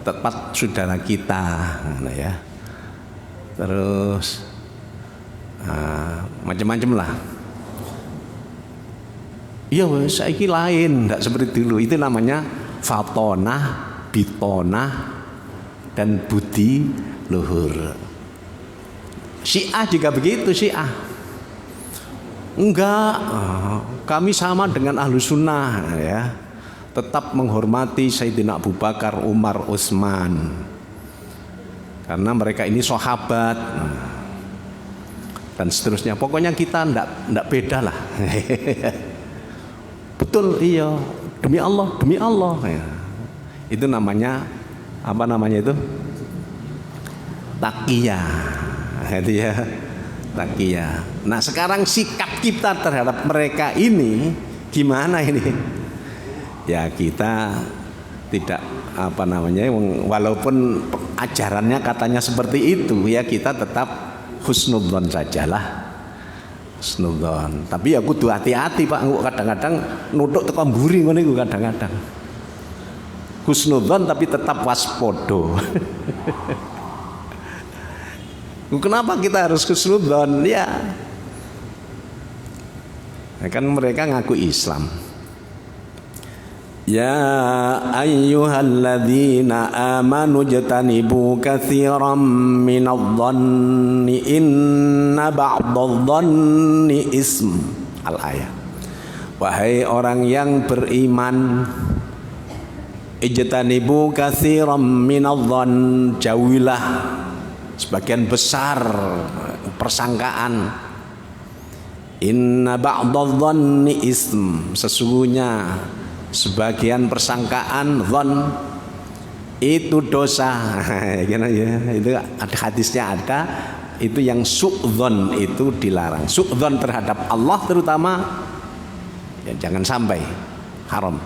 tetap saudara kita, nah ya. Terus macam-macam lah. Iya, saiki lain, enggak seperti dulu. Itu namanya fatonah, bitonah, dan budi luhur. Syiah juga begitu, Syiah. Enggak, kami sama dengan Ahlussunnah ya. Tetap menghormati Sayyidina Abu Bakar, Umar, Utsman. Karena mereka ini sahabat. Dan seterusnya. Pokoknya kita enggak beda lah. Betul, iya. Demi Allah ya. Itu namanya itu? Takiyah. Itu ya. Takiyah. Nah, sekarang sikap kita terhadap mereka ini gimana ini? Ya, kita tidak walaupun ajarannya katanya seperti itu, ya kita tetap husnudzon sajalah. Husnudzon. Tapi ya kudu hati-hati Pak, kadang-kadang nutuk teko mburi ngono iku kadang-kadang. husnudzon tapi tetap waspodo. Kenapa kita harus husnudzon? Ya, kan mereka ngaku Islam. Ya ayyuhalladzina amanu jtanibu katsiran minadh-dhanni inna ba'dadh-dhanni ism. Al-ayat. Wahai orang yang beriman, ijtanibu katsiran minadh-dhann, jauhilah sebagian besar persangkaan. Inna ba'dadh-dhanni ism, sesungguhnya sebagian persangkaan dhon itu dosa. Itu ada hadisnya, ada itu yang su'dzon itu dilarang. Su'dzon terhadap Allah terutama ya jangan sampai, haram.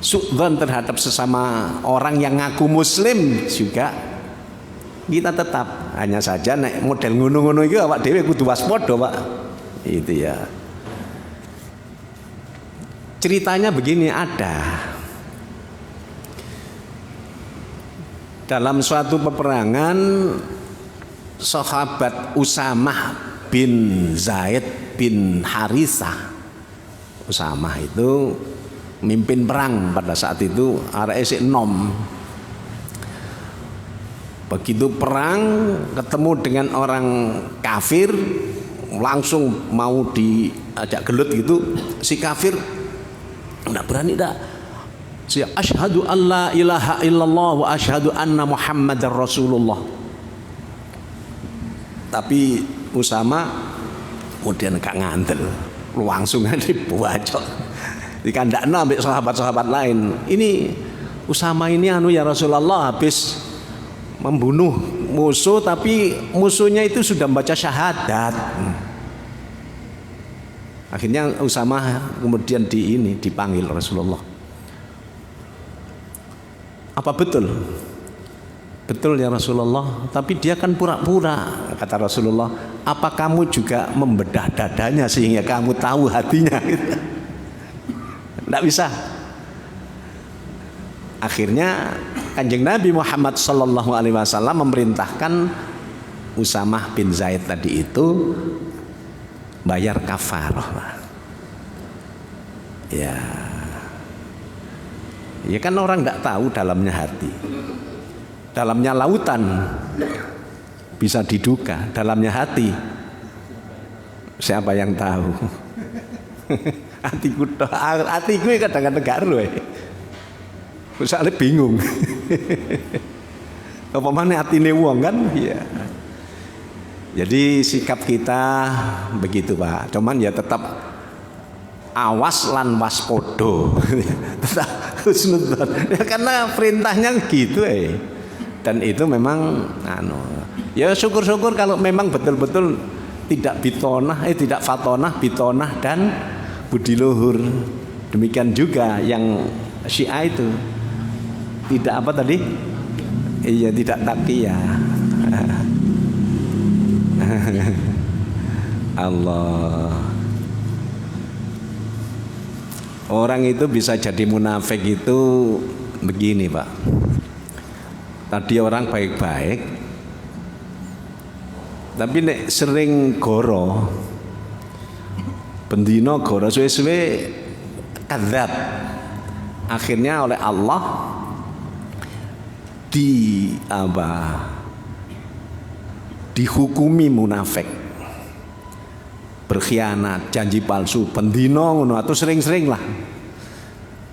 Su'dzon terhadap sesama orang yang ngaku muslim juga kita tetap, hanya saja nek model ngono-ngono iki awak dhewe kudu waspada, Pak. Itu ya. Ceritanya begini, ada dalam suatu peperangan sahabat Usamah bin Zaid bin Harisah. Usamah itu mimpin perang pada saat itu, arek isih enom. Begitu perang ketemu dengan orang kafir, langsung mau diajak gelut gitu, si kafir enggak berani dah. Saya asyhadu alla ilaha illallah wa asyhadu anna Muhammadar Rasulullah. Tapi Usama kemudian gak ngandel, langsung dibacok. Dikandakna ambek sahabat-sahabat lain. Ini Usama ini ya Rasulullah habis membunuh musuh, tapi musuhnya itu sudah membaca syahadat. Akhirnya Usama kemudian dipanggil Rasulullah. Apa betul? Betul ya Rasulullah, tapi dia kan pura-pura. Kata Rasulullah, apa kamu juga membedah dadanya sehingga kamu tahu hatinya? Tidak bisa. Akhirnya Kanjeng Nabi Muhammad SAW memerintahkan Usamah bin Zaid tadi itu bayar kafarah. Ya kan orang tidak tahu dalamnya hati. Dalamnya lautan bisa diduga, dalamnya hati siapa yang tahu? Hatiku kadang-kadang gak ero. Soalnya bingung. Apa mana atine wong kan? Ya. Jadi sikap kita begitu, Pak. Cuman ya tetap awas lan waspodo. Tetap husnudzon. Ya, karena perintahnya gitu Dan itu memang ya syukur-syukur kalau memang betul-betul tidak tidak fatonah, bitonah dan budi luhur. Demikian juga yang Syiah itu tidak apa tadi? Iya, tidak taqiyah. Allah. Orang itu bisa jadi munafik itu begini, Pak. Tadi orang baik-baik, tapi nek sering goro, bendino goro suwe-suwe kadzab. Akhirnya oleh Allah dihukumi munafik, berkhianat, janji palsu, bendino ngono atau sering-sering lah.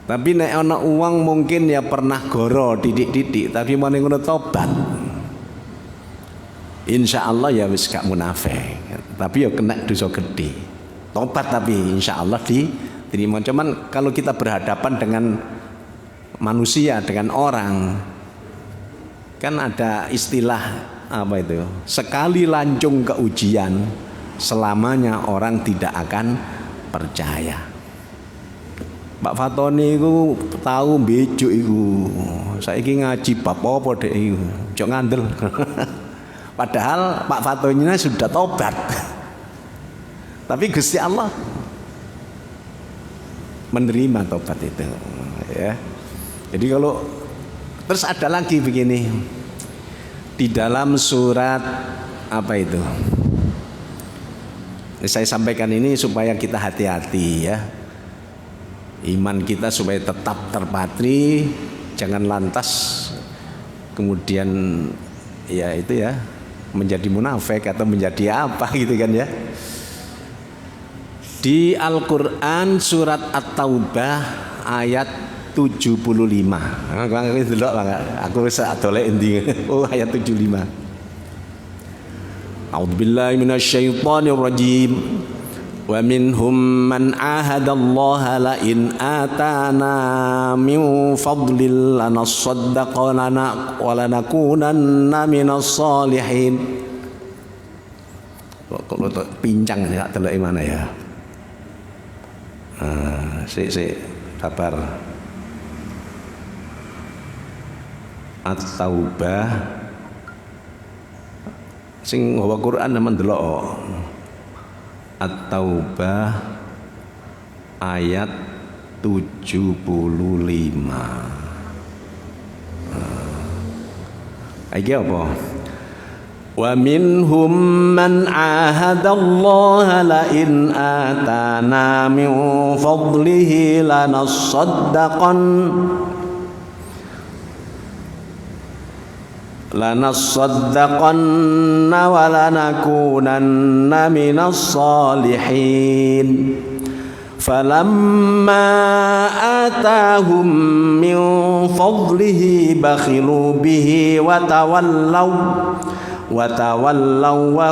Tapi nek ana uang mungkin ya pernah goro titik-titik, tapi mane ngono tobat. Insyaallah ya wis gak munafik. Tapi ya kena dosa gede. Tobat tapi insyaallah diterima. Cuman kalau kita berhadapan dengan manusia, dengan orang, kan ada istilah apa itu? Sekali lancung ke ujian, selamanya orang tidak akan percaya. Pak Fatoni itu tahu bejuk itu, saiki ngaji bab apa dek itu, jok ngandel. Padahal Pak Fatoninya sudah tobat, tapi Gusti Allah menerima tobat itu, ya. Jadi kalau terus ada lagi begini di dalam surat apa itu? Saya sampaikan ini supaya kita hati-hati ya. Iman kita supaya tetap terpatri, jangan lantas kemudian ya itu ya menjadi munafik atau menjadi apa gitu kan ya. Di Al-Qur'an surat At-Taubah ayat 75. Aku wis adolek endi. Oh ayat 75. A'udzubillahi minasyaitonir rajim. Wa minhum man ahadallaha la in atana min fadlil lanasaddaqana wa lanakunanna minas solihin. Kok pincang ya delok mana ya? Sik sabar. At-Taubah sing nggawa Quran nemen delok. At-Taubah ayat 75. Iki apa? Wa minhum man ahadallaha la in atana min fadlihi lanasaddaqanna wa lanakunanna minas solihin falamma atahum min fadlihi bakhilu bihi wa tawallaw wa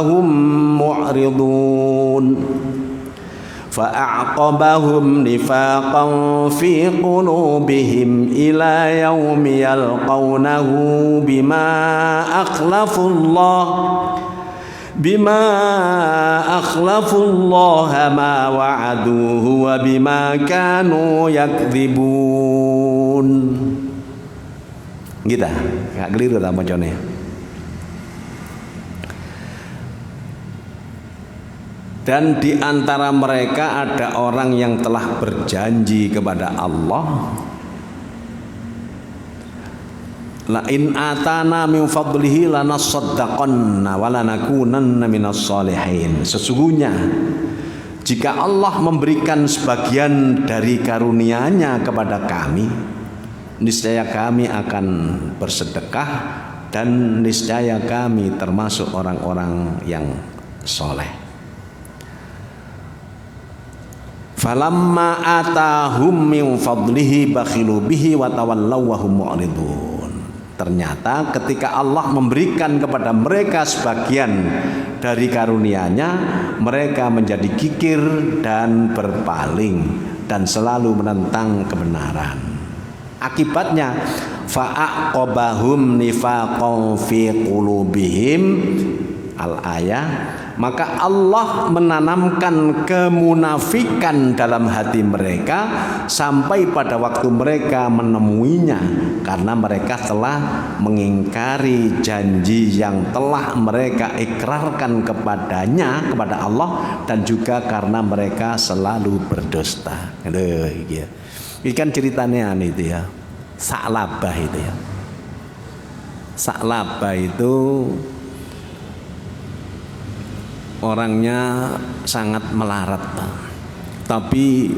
hum mu'ridun fa'aqabahum nifaqan fi qulubihim ila yaumi yalqawnahu bima akhlafullah ma wa'aduhu wa bima kanu yakdzibun. Gitu, gak keliru ta macane. Dan di antara mereka ada orang yang telah berjanji kepada Allah, la in atana min fadlihi lanasaddaqanna wa lanakunanna minas solihin. Sesungguhnya jika Allah memberikan sebagian dari karunia-Nya kepada kami, niscaya kami akan bersedekah dan niscaya kami termasuk orang-orang yang soleh. Falamma atahum min fadlihi bakhilu bihi wa tawallaw wa hum mu'ridun. Ternyata ketika Allah memberikan kepada mereka sebagian dari karunia-Nya, mereka menjadi kikir dan berpaling dan selalu menentang kebenaran. Akibatnya fa'aqabahum nifaqan fi qulubihim al-ayah, maka Allah menanamkan kemunafikan dalam hati mereka sampai pada waktu mereka menemuinya, karena mereka telah mengingkari janji yang telah mereka ikrarkan kepadanya, kepada Allah, dan juga karena mereka selalu berdusta. Ini kan ceritanya itu ya, Sa'labah itu ya. Sa'labah itu orangnya sangat melarat, tapi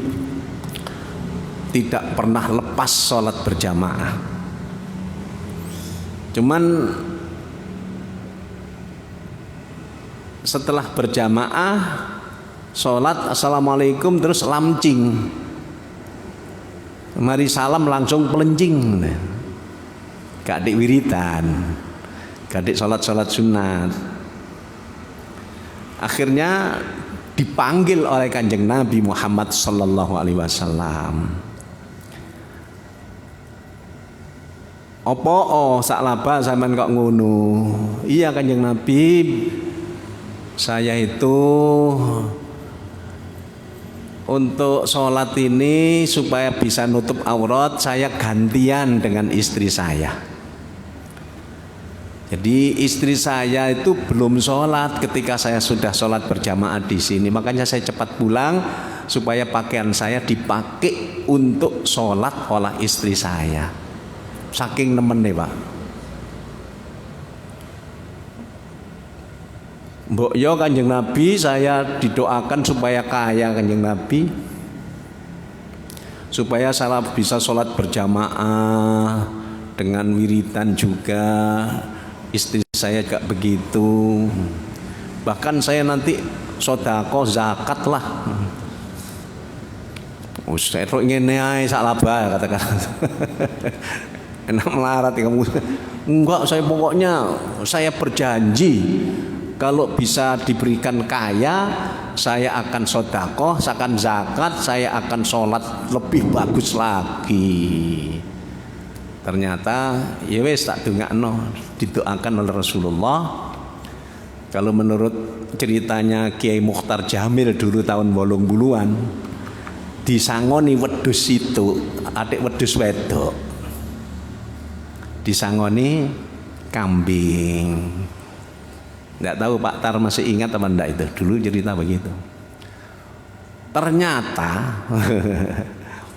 tidak pernah lepas sholat berjamaah. Cuman setelah berjamaah sholat assalamualaikum terus lamcing, mari salam langsung pelencing, gak adik wiridan, gak adik sholat sunat. Akhirnya dipanggil oleh Kanjeng Nabi Muhammad sallallahu alaihi wasallam. Apa Sa'labah sampean kok ngono? Iya Kanjeng Nabi, saya itu untuk sholat ini supaya bisa nutup aurat, saya gantian dengan istri saya. Jadi istri saya itu belum sholat ketika saya sudah sholat berjamaah di sini, makanya saya cepat pulang supaya pakaian saya dipakai untuk sholat oleh istri saya. saking nemene Pak. Mbok yo Kanjeng Nabi, saya didoakan supaya kaya Kanjeng Nabi, supaya saya bisa sholat berjamaah dengan wiridan juga, istri saya juga begitu, bahkan saya nanti sodako zakat lah. Saya ingin naik salaba katakan. Enak melarat kamu. Enggak, saya pokoknya saya berjanji kalau bisa diberikan kaya, saya akan sodakoh, saya akan zakat, saya akan sholat lebih bagus lagi. Ternyata ya wes tak dongakno, didoakan oleh Rasulullah. Kalau menurut ceritanya Kiai Mukhtar Jamil dulu tahun 80-an, disangoni wedhus itu, adik wedhus wedok, disangoni kambing. Nggak tahu Pak Tar masih ingat apa enggak itu, dulu cerita begitu. Ternyata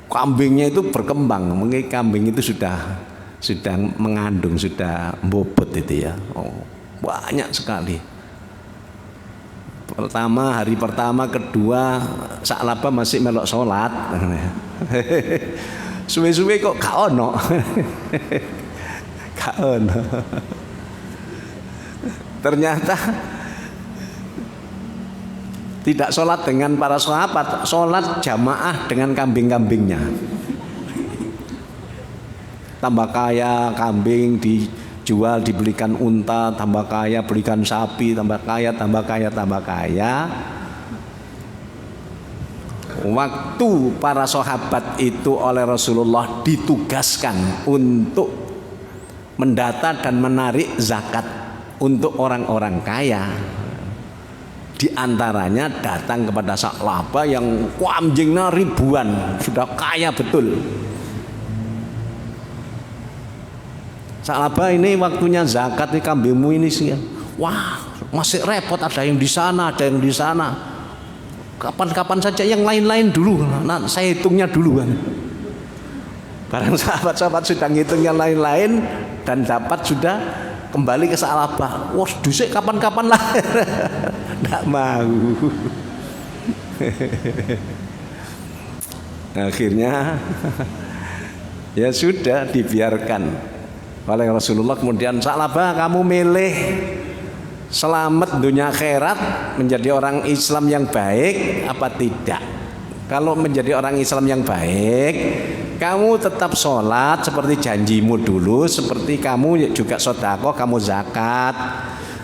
kambingnya itu berkembang, mungkin kambing itu sudah mengandung, sudah bobot itu ya. Oh, banyak sekali. Hari pertama, kedua, saklaba masih melok sholat. Suwe-suwe kok gak ono. Gak ono. Ternyata tidak sholat dengan para sahabat, sholat jamaah dengan kambing-kambingnya. Tambah kaya kambing dijual, dibelikan unta, tambah kaya belikan sapi, tambah kaya, tambah kaya, tambah kaya. Waktu para sahabat itu oleh Rasulullah ditugaskan untuk mendata dan menarik zakat untuk orang-orang kaya. Di antaranya datang kepada saklaba yang kambingnya ribuan, sudah kaya betul. Saklaba, ini waktunya zakat nih, kambingmu ini sih. Wah, masih repot, ada yang di sana, ada yang di sana. Kapan-kapan saja, yang lain-lain dulu. Nah, saya hitungnya dulu kan. Barang sahabat-sahabat sudah ngitung yang lain-lain dan dapat, sudah kembali ke saklaba. Wah, dusik kapan-kapan lah. Nggak mau. Akhirnya ya sudah dibiarkan oleh Rasulullah. Kemudian, saklaba, kamu milih selamat dunia akhirat, menjadi orang Islam yang baik apa tidak? Kalau menjadi orang Islam yang baik, kamu tetap sholat seperti janjimu dulu, seperti kamu juga sedekah, kamu zakat.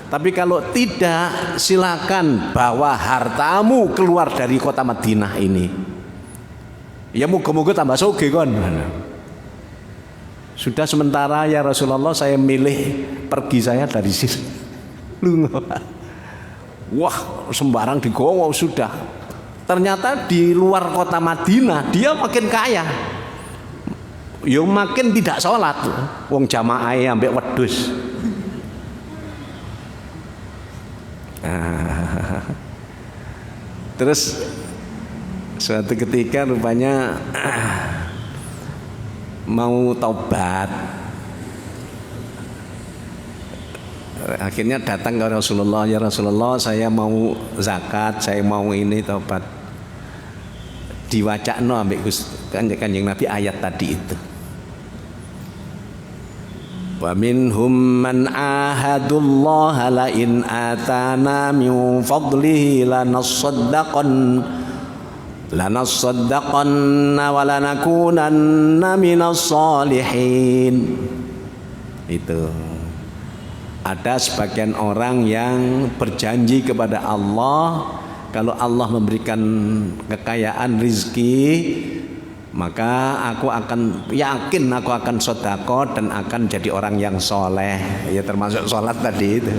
Tapi kalau tidak, silakan bawa hartamu keluar dari kota Madinah ini. Ya moga-moga tambah sugih kon. Sudah sementara ya Rasulullah, saya milih pergi saya dari sini. Wah, sembarang digowo sudah. Ternyata di luar kota Madinah dia makin kaya. Ya makin tidak sholat. Wong jamaah ambek wedhus. Terus suatu ketika rupanya mau taubat. Akhirnya datang ke Rasulullah, ya Rasulullah, saya mau zakat, saya mau ini taubat. Diwacakno ambek Kanjeng Nabi ayat tadi itu. Wa minhum man ahadullaha la in atana min fadlihi lanasaddaqanna wa lanakunanna minas sholihin. Itu ada sebagian orang yang berjanji kepada Allah, kalau Allah memberikan kekayaan rizki, maka aku akan yakin, aku akan sedekah dan akan jadi orang yang soleh. Ya termasuk sholat tadi itu.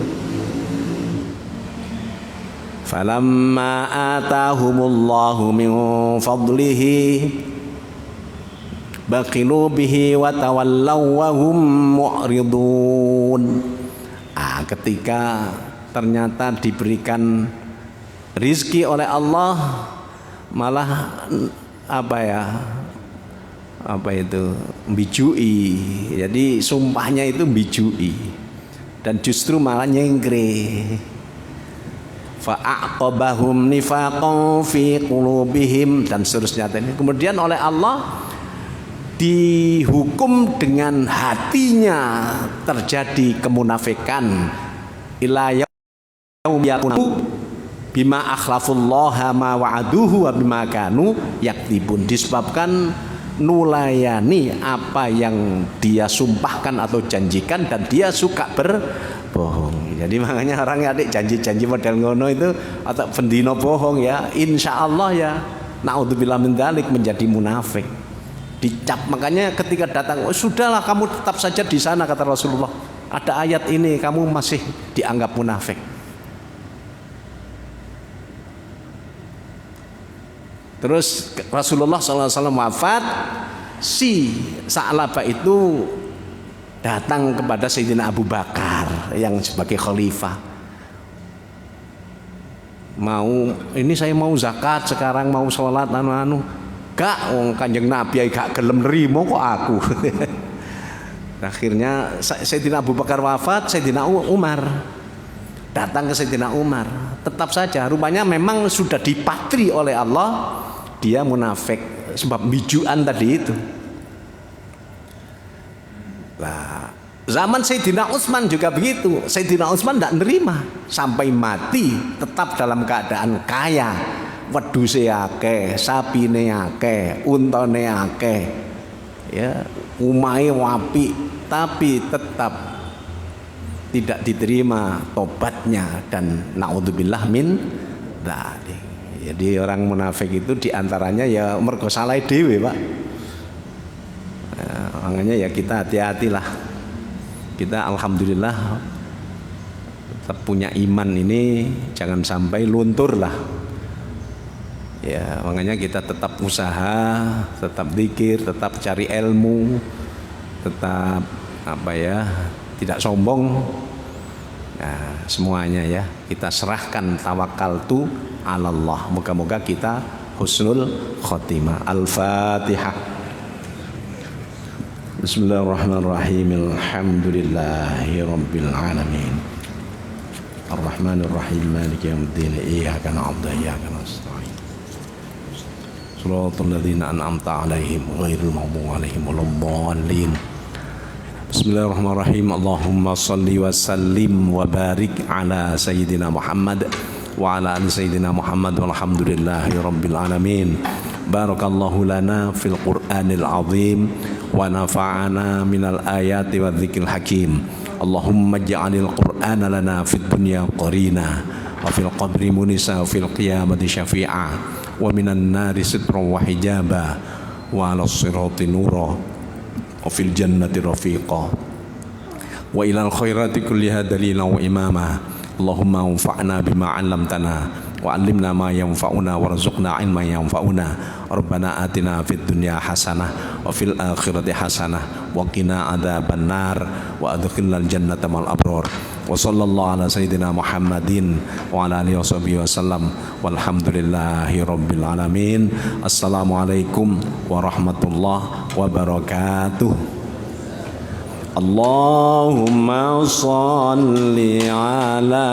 Falamma atahumullahu min fadlihi baqilu bihi wa tawallaw wa hum mu'ridun. Ketika ternyata diberikan rizki oleh Allah, malah apa itu mbijui. Jadi sumpahnya itu mbijui dan justru malah nyengkre. Fa'aqabahum nifaqan fi qulubihim dan seterusnya. Kemudian oleh Allah dihukum dengan hatinya terjadi kemunafikan ila yaum yakunu bima akhlafullaha ma wa'aduhu wa bima kanu yaktibun, disebabkan nulayani apa yang dia sumpahkan atau janjikan dan dia suka berbohong. Jadi makanya orang adik janji-janji model ngono itu atau pendino bohong ya, insya Allah ya naudzubillah min dzalik menjadi munafik, dicap. Makanya ketika datang, oh, sudahlah kamu tetap saja di sana, kata Rasulullah, ada ayat ini kamu masih dianggap munafik. Terus Rasulullah SAW wafat, si Sa'labah itu datang kepada Sayyidina Abu Bakar yang sebagai khalifah. Ini saya mau zakat sekarang, mau sholat anu. Gak, Kanjeng Nabi gak gelem nrimo kok aku. Akhirnya Sayyidina Abu Bakar wafat, Sayyidina Umar datang ke Sayyidina Umar. Tetap saja rupanya memang sudah dipatri oleh Allah dia munafik sebab bijuan tadi itu. Nah, zaman Sayyidina Utsman juga begitu. Sayyidina Utsman tidak nerima sampai mati tetap dalam keadaan kaya. Wedhuse akeh, sapine akeh, untane akeh. Ya, umahe wapi, tapi tetap tidak diterima tobatnya dan naudzubillah min dzalik. Jadi orang munafik itu diantaranya ya mergo salah dhewe, Pak. Makanya ya kita hati-hatilah. Kita alhamdulillah tetap punya iman ini, jangan sampai luntur lah. Ya, makanya kita tetap usaha, tetap zikir, tetap cari ilmu, tetap tidak sombong. Nah, semuanya ya kita serahkan, tawakkaltu 'alallah. Moga-moga kita husnul khotimah. Al-Fatihah. Bismillahirrahmanirrahim. Alhamdulillahirabbil alamin. Arrahmanirrahim. Maliki yaumiddin. Iyyaka na'budu wa iyyaka nasta'in. Shiratal ladzina an'amta 'alaihim ghairil maghdubi 'alaihim waladdallin. Bismillahirrahmanirrahim. Allahumma salli wa sallim wa barik ala Sayyidina Muhammad wa ala ali Sayyidina Muhammad walhamdulillahi rabbil alamin. Barakallahu lana fil Qur'anil azim wa nafa'ana minal ayati wa dzikril hakim. Allahumma ij'alil Qur'ana lana fid dunya qarina wa fil qabri munisa wa fil qiyamati syafi'a wa minan nari sitran wa hijaba wa 'alas sirati nura wa fil jannati rafiqa wa ilal khairati kulliha dalila wa imama. Allahumma anfa'na bima 'allamtana wa 'allimna ma yanfa'una warzuqna 'ilman yanfa'una. Rabbana atina fid dunya hasanah wa fil akhirati hasanah wa qina adzabannar wa adkhilnal jannata mal abrar. Wa sallallahu ala sayyidina Muhammadin wa ala alihi washabihi wasallam walhamdulillahi rabbil alamin. Assalamualaikum warahmatullahi wabarakatuh. Allahumma salli ala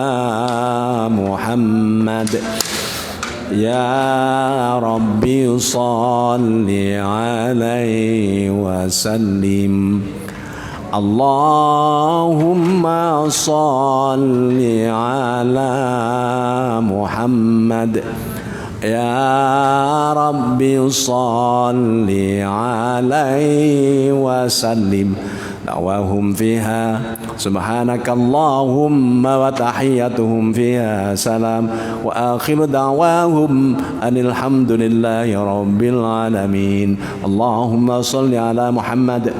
Muhammad ya Rabbi salli alaihi wa sallim. Allahumma salli ala Muhammad ya Rabbi salli alaihi wa sallim. Da'wahum fiha subhanakallahumma wa tahiyyatuhum fiha salam wa akhiru da'wahum anil hamdulillahi rabbil alamin. Allahumma salli ala Muhammad